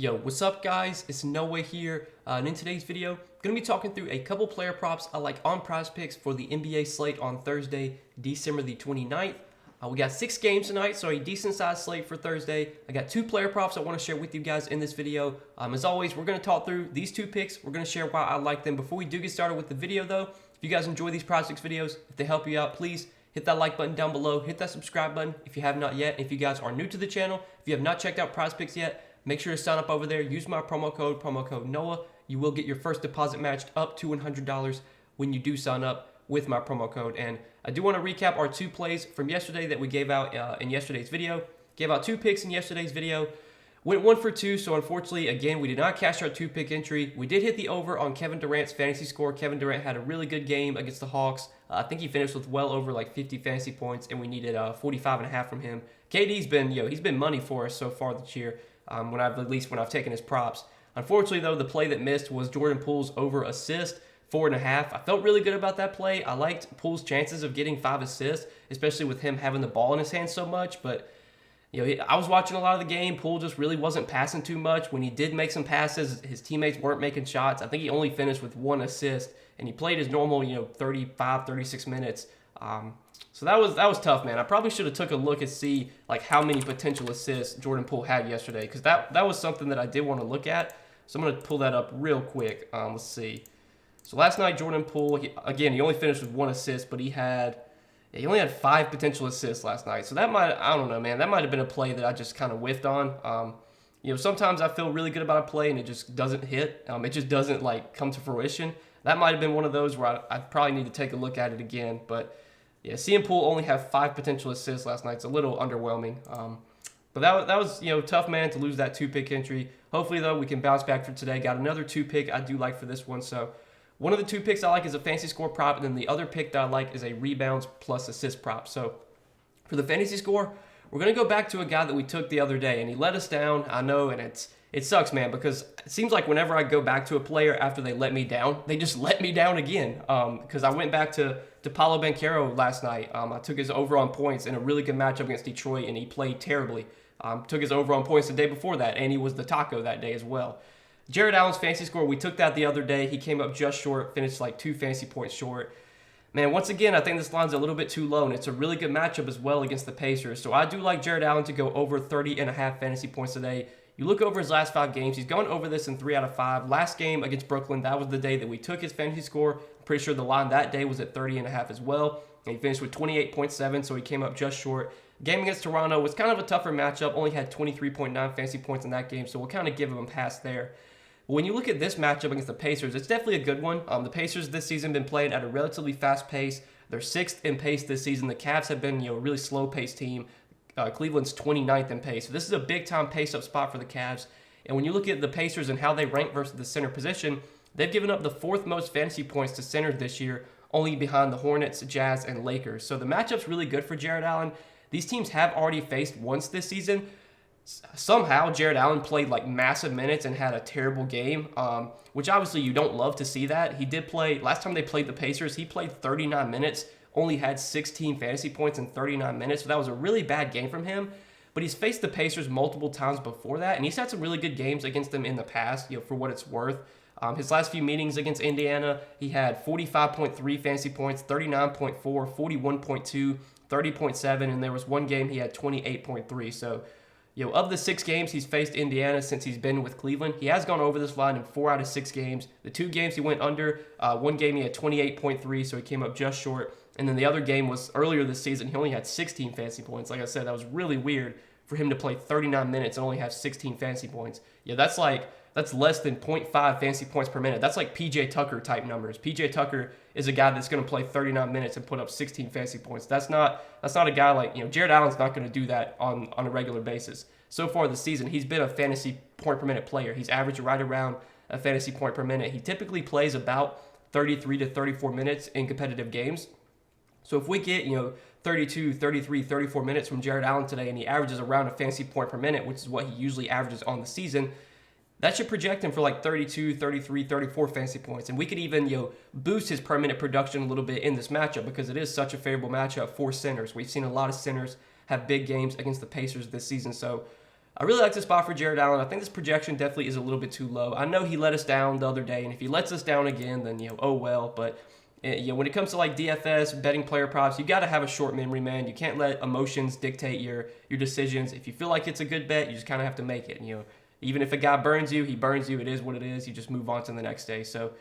Yo, what's up guys? It's Noah here, and in today's video, I'm going to be talking through a couple player props I like on Prizepicks for the NBA slate on Thursday, December the 29th. We got 6 games tonight, so a decent sized slate for Thursday. I got 2 player props I want to share with you guys in this video. As always, we're going to talk through these 2 picks. We're going to share why I like them. Before we do get started with the video though, if you guys enjoy these Prizepicks videos, if they help you out, please hit that like button down below, hit that subscribe button if you have not yet. If you guys are new to the channel, if you have not checked out Prizepicks yet, make sure to sign up over there. Use my promo code Noah. You will get your first deposit matched up to $100 when you do sign up with my promo code. And I do want to recap our 2 plays from yesterday that we gave out in yesterday's video. Gave out 2 picks in yesterday's video. Went 1 for 2, so unfortunately, again, we did not cash our 2-pick entry. We did hit the over on Kevin Durant's fantasy score. Kevin Durant had a really good game against the Hawks. I think he finished with well over like 50 fantasy points, and we needed 45.5 from him. KD's been, he's been money for us so far this year. When I've taken his props. Unfortunately, though, the play that missed was Jordan Poole's over assist, 4.5. I felt really good about that play. I liked Poole's chances of getting 5 assists, especially with him having the ball in his hands so much. But I was watching a lot of the game. Poole just really wasn't passing too much. When he did make some passes, his teammates weren't making shots. I think he only finished with 1 assist, and he played his normal 35, 36 minutes. So that was tough, man. I probably should have took a look and see like how many potential assists Jordan Poole had yesterday, because that was something that I did want to look at. So I'm going to pull that up real quick. Let's see. So last night, Jordan Poole, he only finished with 1 assist, but he only had 5 potential assists last night. So I don't know, man. That might have been a play that I just kind of whiffed on. Sometimes I feel really good about a play and it just doesn't hit. It just doesn't like come to fruition. That might have been one of those where I probably need to take a look at it again, but. Yeah, seeing Poole only have 5 potential assists last night, it's a little underwhelming. But that was tough, man, to lose that 2-pick entry. Hopefully, though, we can bounce back for today. Got another 2-pick I do like for this one. So one of the 2 picks I like is a fantasy score prop, and then the other pick that I like is a rebounds plus assist prop. So for the fantasy score, we're going to go back to a guy that we took the other day, and he let us down. I know, and it sucks, man, because it seems like whenever I go back to a player after they let me down, they just let me down again. Because I went back to Paolo Banchero last night. I took his over on points in a really good matchup against Detroit, and he played terribly. Took his over on points the day before that, and he was the taco that day as well. Jared Allen's fantasy score, we took that the other day. He came up just short, finished like 2 fantasy points short. Man, once again, I think this line's a little bit too low, and it's a really good matchup as well against the Pacers. So I do like Jared Allen to go over 30.5 fantasy points today. You look over his last 5 games, he's gone over this in 3 out of 5. Last game against Brooklyn, that was the day that we took his fantasy score. I'm pretty sure the line that day was at 30.5 as well. And he finished with 28.7, so he came up just short. Game against Toronto was kind of a tougher matchup, only had 23.9 fantasy points in that game, so we'll kind of give him a pass there. But when you look at this matchup against the Pacers, it's definitely a good one. The Pacers this season have been playing at a relatively fast pace. They're 6th in pace this season. The Cavs have been a really slow-paced team. Cleveland's 29th in pace. So this is a big-time pace-up spot for the Cavs. And when you look at the Pacers and how they rank versus the center position, they've given up the 4th most fantasy points to centers this year, only behind the Hornets, Jazz, and Lakers. So the matchup's really good for Jared Allen. These teams have already faced once this season. Somehow, Jared Allen played like massive minutes and had a terrible game, which obviously you don't love to see that. He did play, last time they played the Pacers, he played 39 minutes, only had 16 fantasy points in 39 minutes. So that was a really bad game from him. But he's faced the Pacers multiple times before that, and he's had some really good games against them in the past, for what it's worth. His last few meetings against Indiana, he had 45.3 fantasy points, 39.4, 41.2, 30.7, and there was one game he had 28.3. So, of the 6 games he's faced Indiana since he's been with Cleveland, he has gone over this line in 4 out of 6 games. The 2 games he went under, one game he had 28.3, so he came up just short. And then the other game was earlier this season. He only had 16 fantasy points. Like I said, that was really weird for him to play 39 minutes and only have 16 fantasy points. That's less than 0.5 fantasy points per minute. That's like PJ Tucker type numbers. PJ Tucker is a guy that's going to play 39 minutes and put up 16 fantasy points. That's not a guy like, Jared Allen's not going to do that on a regular basis. So far this season, he's been a fantasy point per minute player. He's averaged right around a fantasy point per minute. He typically plays about 33 to 34 minutes in competitive games. So if we get, 32, 33, 34 minutes from Jared Allen today, and he averages around a fantasy point per minute, which is what he usually averages on the season, that should project him for like 32, 33, 34 fantasy points. And we could even, boost his per minute production a little bit in this matchup because it is such a favorable matchup for centers. We've seen a lot of centers have big games against the Pacers this season. So I really like this spot for Jared Allen. I think this projection definitely is a little bit too low. I know he let us down the other day, and if he lets us down again, then, oh well. But when it comes to like DFS, betting player props, you got to have a short memory, man. You can't let emotions dictate your decisions. If you feel like it's a good bet, you just kind of have to make it. Even if a guy burns you, he burns you. It is what it is. You just move on to the next day. So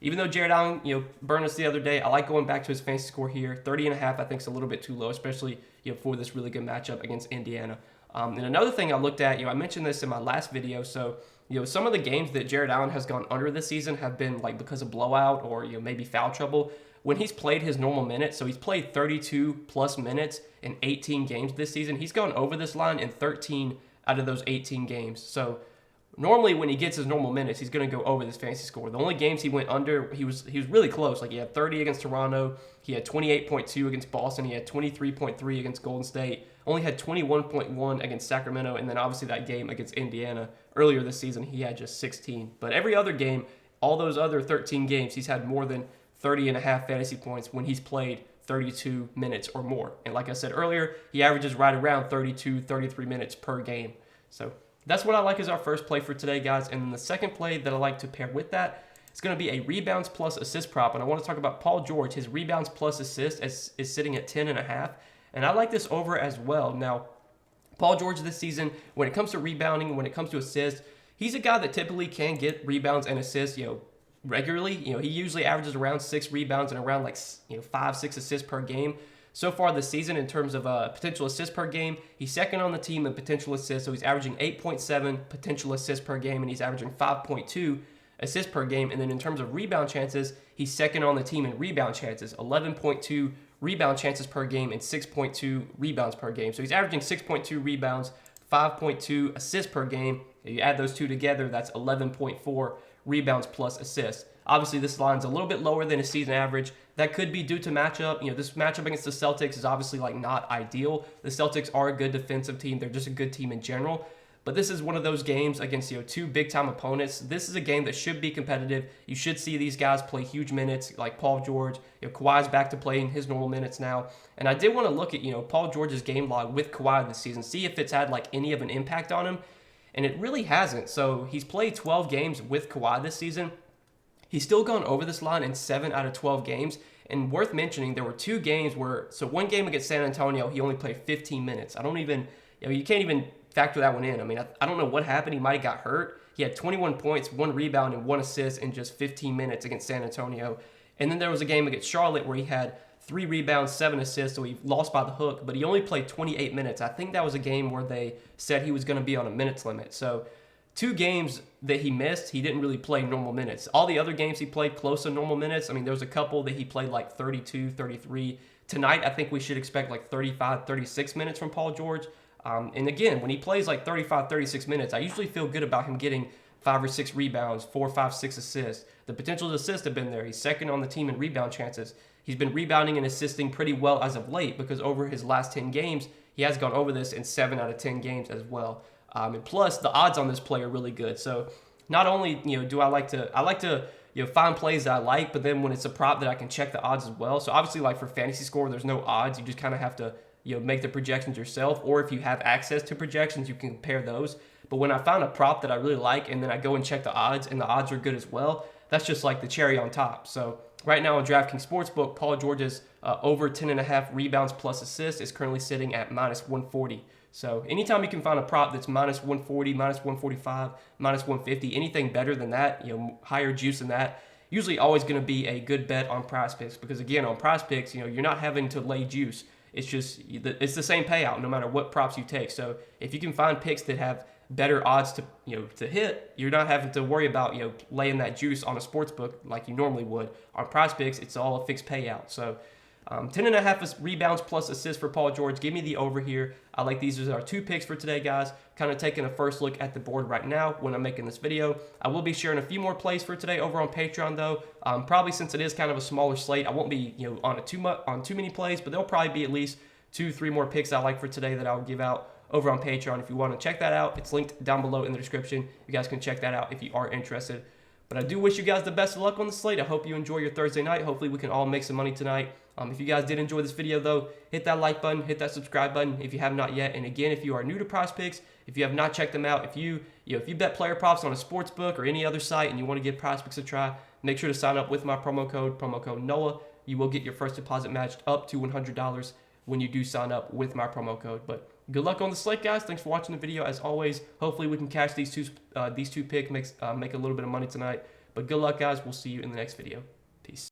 even though Jared Allen, burned us the other day, I like going back to his fantasy score here. 30.5, I think, is a little bit too low, especially for this really good matchup against Indiana. And another thing I looked at, I mentioned this in my last video. So, some of the games that Jared Allen has gone under this season have been like because of blowout or maybe foul trouble. When he's played his normal minutes, so he's played 32 plus minutes in 18 games this season. He's gone over this line in 13 out of those 18 games. So normally when he gets his normal minutes, he's going to go over this fantasy score. The only games he went under, he was really close. Like he had 30 against Toronto, he had 28.2 against Boston, he had 23.3 against Golden State, only had 21.1 against Sacramento, and then obviously that game against Indiana earlier this season, he had just 16. But every other game, all those other 13 games, he's had more than 30.5 fantasy points when he's played 32 minutes or more. And like I said earlier, he averages right around 32, 33 minutes per game. So that's what I like as our first play for today, guys. And then the second play that I like to pair with that is going to be a rebounds plus assist prop. And I want to talk about Paul George. His rebounds plus assist is sitting at 10.5. And I like this over as well. Now, Paul George this season, when it comes to rebounding, when it comes to assists, he's a guy that typically can get rebounds and assists, regularly. He usually averages around 6 rebounds and around 5-6 assists per game. So far this season, in terms of potential assists per game, he's second on the team in potential assists. So he's averaging 8.7 potential assists per game, and he's averaging 5.2 assists per game. And then in terms of rebound chances, he's second on the team in rebound chances, 11.2 rebound chances per game and 6.2 rebounds per game. So he's averaging 6.2 rebounds, 5.2 assists per game. If you add those two together, that's 11.4 rebounds plus assists. Obviously, this line's a little bit lower than his season average. That could be due to matchup. This matchup against the Celtics is obviously not ideal. The Celtics are a good defensive team. They're just a good team in general. But this is one of those games against two big-time opponents. This is a game that should be competitive. You should see these guys play huge minutes, like Paul George. Kawhi's back to playing his normal minutes now. And I did want to look at Paul George's game log with Kawhi this season, see if it's had any of an impact on him. And it really hasn't. So he's played 12 games with Kawhi this season. He's still gone over this line in 7 out of 12 games. And worth mentioning, there were 2 games where, so one game against San Antonio, he only played 15 minutes. I don't even, you can't even factor that one in. I mean, I don't know what happened. He might have got hurt. He had 21 points, 1 rebound, and 1 assist in just 15 minutes against San Antonio. And then there was a game against Charlotte where he had 3 rebounds, 7 assists, so he lost by the hook, but he only played 28 minutes. I think that was a game where they said he was going to be on a minutes limit. So 2 games that he missed, he didn't really play normal minutes. All the other games he played close to normal minutes. I mean, there was a couple that he played 32, 33. Tonight, I think we should expect 35, 36 minutes from Paul George. And again, when he plays 35, 36 minutes, I usually feel good about him getting 5 or 6 rebounds, 4, 5, 6 assists. The potential assists have been there. He's second on the team in rebound chances. He's been rebounding and assisting pretty well as of late because over his last 10 games, he has gone over this in 7 out of 10 games as well. And plus, the odds on this play are really good. So not only do I like to find plays that I like, but then when it's a prop that I can check the odds as well. So obviously, for fantasy score, there's no odds. You just kind of have to make the projections yourself, or if you have access to projections, you can compare those. But when I found a prop that I really like, and then I go and check the odds, and the odds are good as well, that's just the cherry on top. So right now on DraftKings Sportsbook, Paul George's over 10.5 rebounds plus assists is currently sitting at -140. So anytime you can find a prop that's -140, -145, -150, anything better than that, higher juice than that, usually always going to be a good bet on Prizepicks. Because again, on Prizepicks, you're not having to lay juice. It's just it's the same payout no matter what props you take. So if you can find picks that have better odds to hit, you're not having to worry about laying that juice on a sports book like you normally would. On Prizepicks, it's all a fixed payout. So 10.5 rebounds plus assists for Paul George. Give me the over here. I like these as our 2 picks for today, guys. Kind of taking a first look at the board right now when I'm making this video. I will be sharing a few more plays for today over on Patreon, though. Probably since it is kind of a smaller slate, I won't be on too many plays, but there'll probably be at least 2-3 more picks I like for today that I'll give out over on Patreon. If you want to check that out, it's linked down below in the description. You guys can check that out if you are interested. But I do wish you guys the best of luck on the slate. I hope you enjoy your Thursday night. Hopefully we can all make some money tonight. If you guys did enjoy this video though, hit that like button, hit that subscribe button if you have not yet. And again, if you are new to Prizepicks, if you have not checked them out, if you bet player props on a sports book or any other site and you want to give Prizepicks a try, make sure to sign up with my promo code NOAH. You will get your first deposit matched up to $100 when you do sign up with my promo code. But good luck on the slate, guys. Thanks for watching the video. As always, hopefully we can cash these two picks, make a little bit of money tonight. But good luck, guys. We'll see you in the next video. Peace.